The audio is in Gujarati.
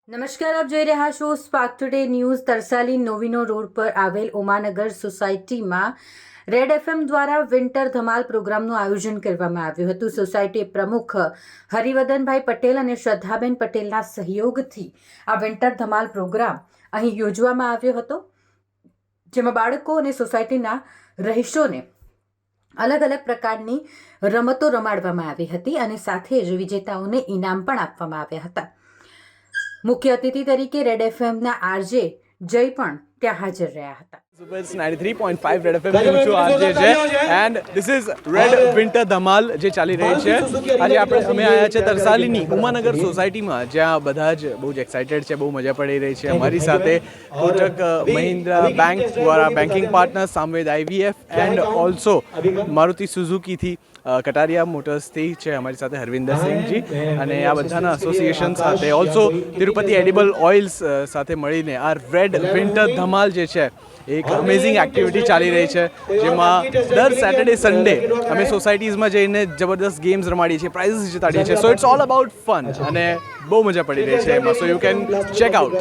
નમસ્કાર, આપ જોઈ રહ્યા છો Spark Today News. Tarsali Novino road પર આવેલ ઉમાનગર સોસાયટીમાં રેડ એફએમ દ્વારા વિન્ટર ધમાલ પ્રોગ્રામનું આયોજન કરવામાં આવ્યું હતું. સોસાયટી પ્રમુખ હરિવદનભાઈ પટેલ અને શ્રદ્ધાબેન પટેલના સહયોગથી આ વિન્ટર ધમાલ પ્રોગ્રામ અહીં યોજવામાં આવ્યો હતો, જેમાં બાળકો અને સોસાયટીના રહીશોને અલગ અલગ પ્રકારની રમતો રમાડવામાં આવી હતી અને સાથે જ વિજેતાઓને ઇનામ પણ આપવામાં આવ્યા હતા. મુખ્ય અતિથિ તરીકે રેડ એફએમના આરજે જય પણ ત્યાં હાજર રહ્યા હતા. Super's 93.5 રેડ એફએમ થી છું આરજે જય and this is red winter ધમાલ જે ચાલી રહી છે. આજે અમે આવ્યા છે તરસાલીની ઉમાનગર સોસાયટીમાં, જ્યાં બધા જ બહુ જ એક્સાઇટેડ છે, બહુ મજા પડી રહી છે. અમારી સાથે કોટક મહિન્દ્રા બેંક દ્વારા banking partner, Samved IVF and also Maruti સુઝુકીથી કટારિયા મોટર્સથી છે અમારી સાથે હરવિંદરસિંહજી, અને આ બધાના એસોસિએશન સાથે ઓલ્સો તિરુપતિ એડિબલ ઓઇલ્સ સાથે મળીને આ રેડ વિન્ટર ધમાલ જે છે એક અમેઝિંગ એક્ટિવિટી ચાલી રહી છે, જેમાં દર સેટરડે સન્ડે અમે સોસાયટીઝમાં જઈને જબરદસ્ત ગેમ્સ રમાડીએ છીએ, પ્રાઇઝીસ જીતાડીએ છીએ. So it's all about fun અને બહુ મજા પડી રહી છે એમાં. So you can check out.